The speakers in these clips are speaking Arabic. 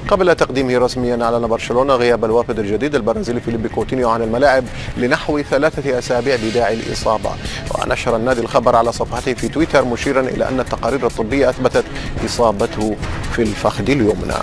قبل تقديمه رسميا أعلن برشلونة غياب الوافد الجديد البرازيلي فيليبي كوتينيو عن الملاعب لنحو 3 أسابيع بداعي الإصابة. ونشر النادي الخبر على صفحته في تويتر مشيرا إلى أن التقارير الطبية أثبتت إصابته في الفخذ اليمنى.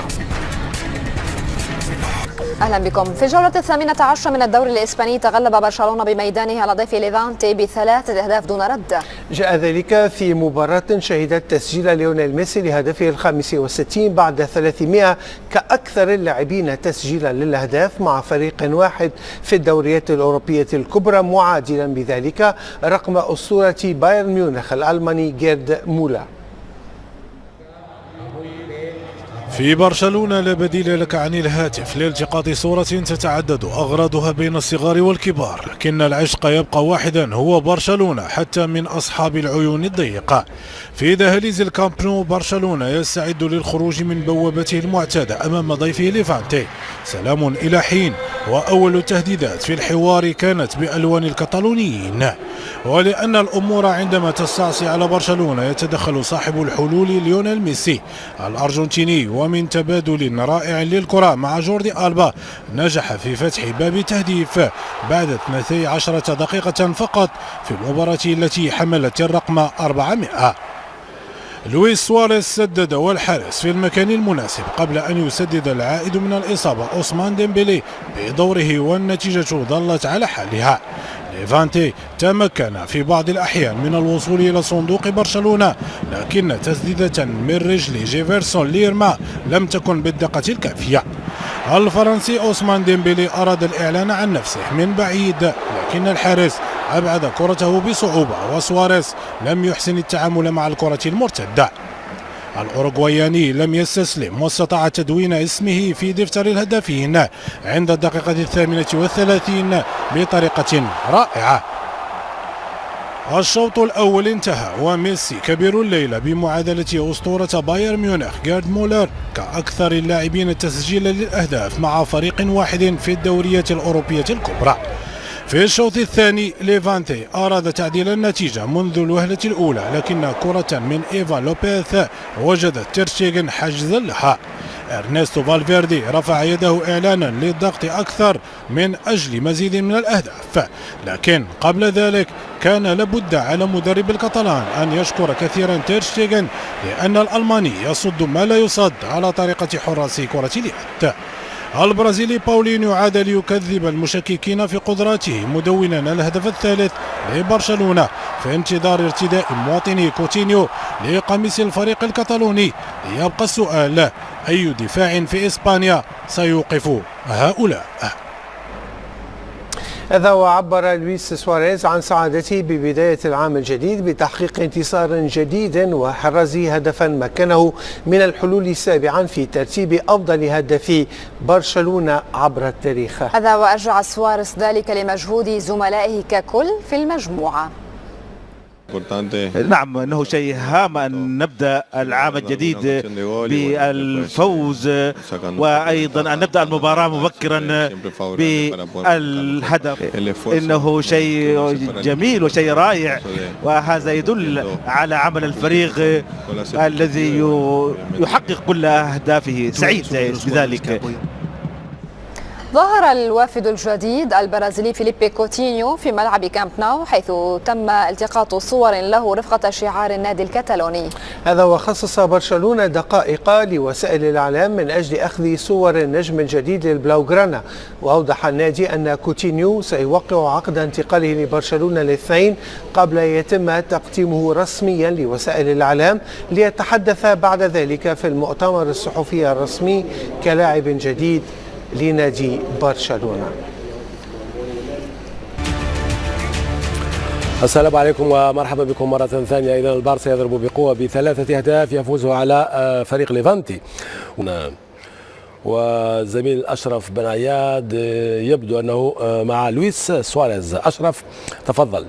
أهلا بكم. في الجولة 18 من الدوري الإسباني تغلب برشلونة بميدانه على ضيف ليفانتي ب3 أهداف دون رد. جاء ذلك في مباراة شهدت تسجيل ليونيل ميسي لهدفه ال65 بعد 300 كأكثر اللاعبين تسجيلا للأهداف مع فريق واحد في الدوريات الأوروبية الكبرى، معادلا بذلك رقم أسطورة بايرن ميونخ الألماني جيرد مولا. في برشلونة لا بديل لك عن الهاتف لالتقاط صورة تتعدد أغراضها بين الصغار والكبار، لكن العشق يبقى واحدا، هو برشلونة حتى من أصحاب العيون الضيقة. في دهاليز الكامب نو برشلونة يستعد للخروج من بوابته المعتادة أمام ضيفه ليفانتي. سلام إلى حين، وأول التهديدات في الحوار كانت بألوان الكتالونيين، ولأن الأمور عندما تستعصي على برشلونة يتدخل صاحب الحلول ليونيل ميسي الأرجنتيني، ومن تبادل رائع للكرة مع جوردي ألبا نجح في فتح باب تهديف بعد 12 دقيقة فقط في المباراة التي حملت الرقم 400. لويس سواريز سدد والحارس في المكان المناسب قبل أن يسدد العائد من الإصابة عثمان ديمبلي بدوره، والنتيجة ظلت على حالها. ليفانتي تمكن في بعض الأحيان من الوصول إلى صندوق برشلونة، لكن تسديدة من رجل جيفرسون ليرما لم تكن بالدقة الكافية. الفرنسي عثمان ديمبلي أراد الإعلان عن نفسه من بعيد، لكن الحارس أبعد كرته بصعوبة، وسواريز لم يحسن التعامل مع الكرة المرتدة. الأوروغواياني لم يستسلم واستطاع تدوين اسمه في دفتر الهدافين عند الدقيقة 38 بطريقة رائعة. الشوط الأول انتهى وميسي كبير الليلة بمعادلة أسطورة بايرن ميونخ جيرد مولر كأكثر اللاعبين تسجيلا للأهداف مع فريق واحد في الدوريات الأوروبية الكبرى. في الشوط الثاني ليفانتي أراد تعديل النتيجة منذ الوهلة الأولى، لكن كرة من إيفا لوبيث وجدت تيرشيغن حاجزا لها. إرنستو فالفيردي رفع يده إعلانا للضغط أكثر من أجل مزيد من الأهداف، لكن قبل ذلك كان لابد على مدرب الكتالان أن يشكر كثيرا تيرشيغن، لأن الألماني يصد ما لا يصد على طريقة حراس كرة اليد. البرازيلي باولينيو عاد ليكذب المشككين في قدراته، مدونا الهدف الثالث لبرشلونة في انتظار ارتداء مواطني كوتينيو لقميص الفريق الكتالوني. يبقى السؤال: أي دفاع في إسبانيا سيوقف هؤلاء؟ هذا وعبر لويس سواريز عن سعادته ببداية العام الجديد بتحقيق انتصار جديد وحراز هدفا مكنه من الحلول سابعا في ترتيب أفضل هدافي برشلونة عبر التاريخ. هذا وأرجع سواريز ذلك لمجهود زملائه ككل في المجموعة. نعم، انه شيء هام ان نبدا العام الجديد بالفوز، وايضا ان نبدا المباراه مبكرا بالهدف. انه شيء جميل وشيء رائع، وهذا يدل على عمل الفريق الذي يحقق كل اهدافه. سعيد بذلك. ظهر الوافد الجديد البرازيلي فيليبي كوتينيو في ملعب كامب نو، حيث تم التقاط صور له رفقة شعار النادي الكتالوني. هذا وخصص برشلونة دقائق لوسائل الإعلام من أجل أخذ صور النجم الجديد للبلاوغرانا، وأوضح النادي أن كوتينيو سيوقع عقد انتقاله لبرشلونة الاثنين قبل يتم تقديمه رسميا لوسائل الإعلام، ليتحدث بعد ذلك في المؤتمر الصحفي الرسمي كلاعب جديد لنادي برشلونة. السلام عليكم ومرحبا بكم مرة ثانية. إذن البارسا يضرب بقوة ب3 أهداف يفوز على فريق ليفانتي، والزميل أشرف بن عياد يبدو أنه مع لويس سواريز. أشرف تفضل.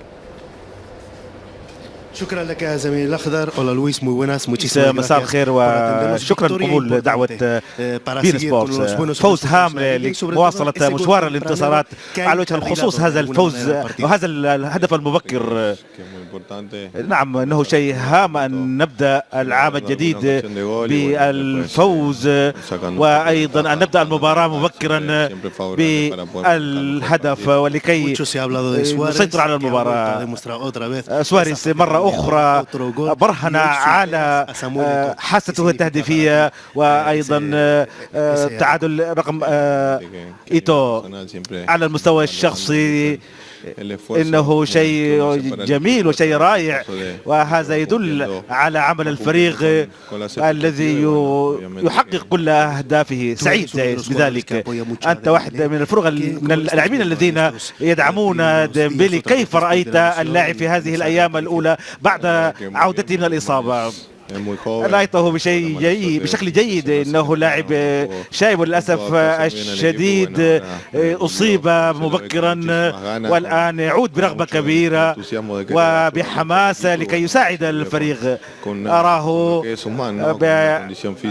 شكرا لك يا زميلي الاخضر. Hola Luis, muy buenas, مساء الخير وشكرا قبول دعوة بين سبورتس. فوز هام لمواصلة مشوار الانتصارات على وجه الخصوص هذا الفوز وهذا الهدف المبكر نعم، انه شيء هام ان نبدا العام الجديد بالفوز، وايضا ان نبدا المباراه مبكرا بالهدف ولكي نسيطر على المباراه. سواريز مرة أخرى برهن على حاسته التهديفية، وأيضا تعادل رقم إيتو على المستوى الشخصي إنه شيء جميل وشيء رائع، وهذا يدل على عمل الفريق الذي يحقق كل أهدافه. سعيد بذلك. أنت واحد من الفرق من اللاعبين الذين يدعمون ديمبيلي. كيف رأيت اللاعب في هذه الأيام الأولى بعد عودته من الإصابة؟ رأيته بشكل جيد، إنه لاعب شايب وللأسف الشديد أصيب مبكرا، والآن يعود برغبة كبيرة وبحماسة لكي يساعد الفريق. أراه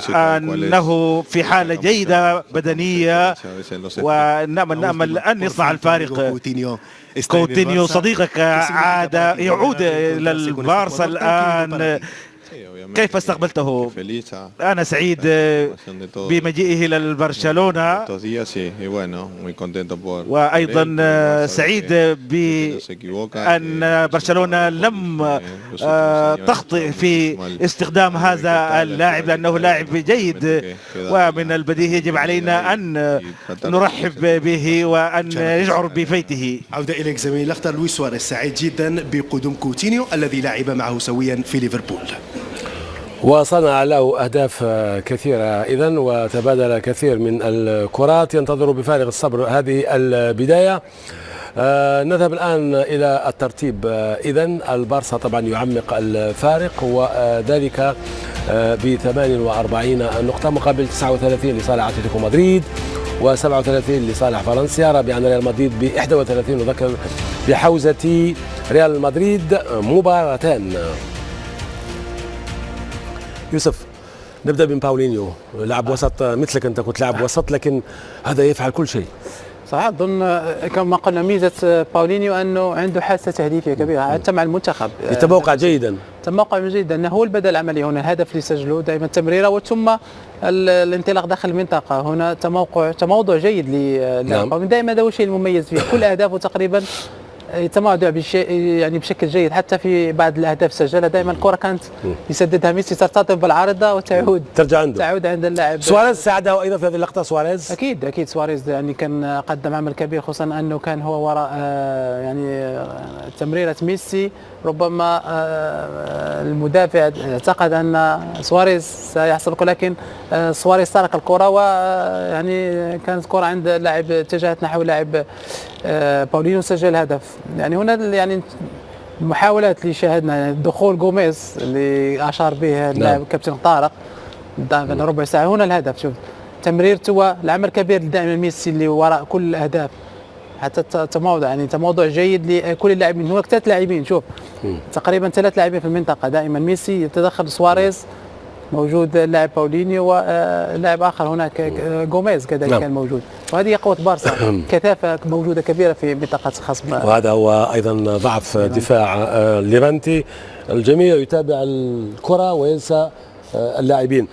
أنه في حالة جيدة بدنية، ونأمل أن يصنع الفارق. كوتينيو صديقك يعود إلى البارسا الآن، كيف استقبلته؟ أنا سعيد بمجيئه إلى برشلونة، وأيضا سعيد بأن برشلونة لم تخطئ في استخدام هذا اللاعب، لأنه لاعب جيد، ومن البديهي يجب علينا أن نرحب به وأن يشعر بفيته. عودة إليك زميلي الأخضر لويس سواريز، سعيد جدا بقدوم كوتينيو الذي لعب معه سويا في ليفربول وصنع له أهداف كثيرة إذن، وتبادل كثير من الكرات. ينتظر بفارغ الصبر هذه البداية. نذهب الآن إلى الترتيب. إذن البارسا طبعا يعمق الفارق، وذلك ب 48 نقطة مقابل 39 لصالح أتلتيكو مدريد و37 لصالح فالنسيا. رابعا ريال مدريد ب 31، وذكر بحوزة ريال مدريد مباراتان. يوسف، نبدأ من باولينيو، لاعب وسط مثلك، أنت كنت لاعب وسط، لكن هذا يفعل كل شيء. صحيح. أظن كما قلنا ميزة باولينيو أنه عنده حاسة تهديفية كبيرة حتى مع المنتخب. يتموقع جيدا. تموقع جيدا، أنه هو البدل العملي هنا، الهدف اللي سجله دائما تمريرة وثم الانطلاق داخل المنطقة. هنا تموضع جيد لللاعب. دائما هذا هو الشيء المميز فيه. كل أهدافه تقريبا يتمادع يعني بشكل جيد. حتى في بعض الاهداف سجلها دائما الكره كانت يسددها ميسي، ترتطم بالعارضه وتعود تعود عند اللاعب. سواريز ساعده ايضا في هذه اللقطه. سواريز اكيد سواريز يعني كان قدم عمل كبير، خصوصا انه كان هو وراء يعني تمريره ميسي. ربما المدافع اعتقد ان سواريز سيحصل، لكن سواريز سرق الكره، ويعني كانت الكره عند لاعب اتجهت نحو لاعب باولينيو، سجل هدف. يعني هنا يعني المحاولات اللي شاهدنا، يعني دخول غوميز اللي اشار به اللاعب كابتن طارق ربع ساعه، هنا الهدف. شوف تمريرته والعمل كبير دائما ميسي اللي وراء كل الاهداف، حتى تموضع يعني تموضع جيد لكل اللاعبين. هناك 3 لاعبين، شوف تقريبا 3 لاعبين في المنطقه، دائما ميسي يتدخل، سواريز موجود، اللاعب باولينيو، ولاعب اخر هناك غوميز كذلك كان موجود. وهذه قوه بارسا، كثافه موجوده كبيره في منطقه خصم. وهذا هو ايضا ضعف دفاع ليفانتي. الجميع يتابع الكره وينسى اللاعبين.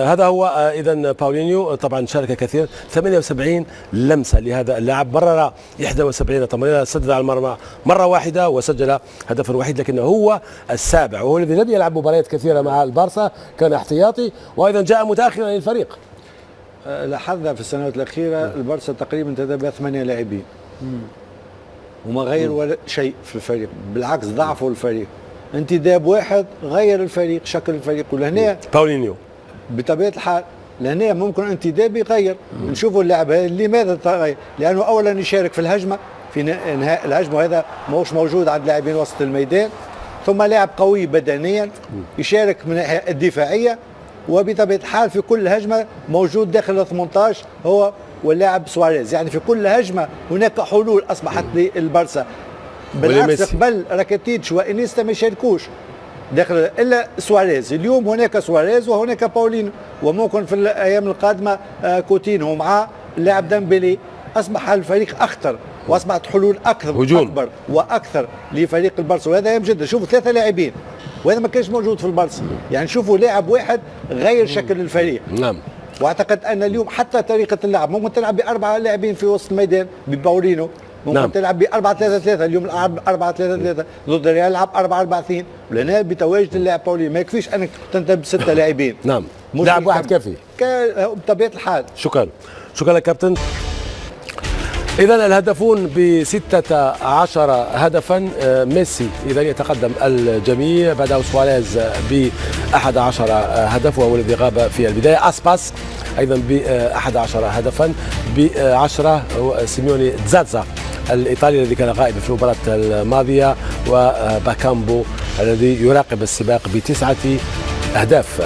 هذا هو اذا باولينيو. طبعا شارك كثير، 78 لمسه لهذا اللاعب، مرر 71 تمريره، سدد على المرمى مره واحده وسجل هدفا وحيد، لكنه هو السابع، وهو الذي لم يلعب مباريات كثيره مع البارسا، كان احتياطي، وايضا جاء متاخرا للفريق. لاحظنا في السنوات الاخيره البارسا تقريبا تتبع 8 لاعبين وما غير ولا شيء في الفريق، بالعكس ضعفوا الفريق. انتداب واحد غير الفريق، شكل الفريق. ولهنا باولينيو بطبيعه الحال لهنا ممكن انتداب يغير. نشوفوا اللاعب هذا لماذا تغير؟ لانه اولا يشارك في الهجمه، في انهاء الهجمه، وهذا ماهوش موجود عند لاعبين وسط الميدان. ثم لاعب قوي بدنيا، يشارك من الناحيه الدفاعيه، وبطبيعه الحال في كل هجمه موجود داخل ال 18 هو واللاعب سواريز. يعني في كل هجمه هناك حلول اصبحت للبارسا. بالعكس قبل راكيتيتش وانيستا ما يشاركوش داخل الا سواريز. اليوم هناك سواريز وهناك باولينو، وممكن في الايام القادمه كوتينو مع اللاعب ديمبيلي. اصبح الفريق اخطر واصبحت حلول اكبر واكثر لفريق البارسا، وهذا يهم جدا. شوفوا 3 لاعبين وهذا ما كانش موجود في البارسا، يعني شوفوا لاعب واحد غير شكل الفريق. نعم. واعتقد ان اليوم حتى طريقه اللعب ممكن تلعب ب4 لاعبين في وسط الميدان بباولينو، ممكن تلعب ب 4-3-3. اليوم 4-3-3 ضد الريال يلعب 4-4-2، ولهنا بتواجد اللاعب باولينو ما يكفيش انك تنتهي ب6 لاعبين. نعم، لاعب واحد كافي بطبيعه الحال. شكرا لك كابتن. إذا الهدفون ب16 هدفا. ميسي إذا يتقدم الجميع، بعده سواريز ب11 هدف وهو الذي غاب في البداية. أسباس أيضا ب11 هدفا. ب10 سيميوني تزاتزا الإيطالي الذي كان غائبا في المباراة الماضية، وباكامبو الذي يراقب السباق ب9 أهداف.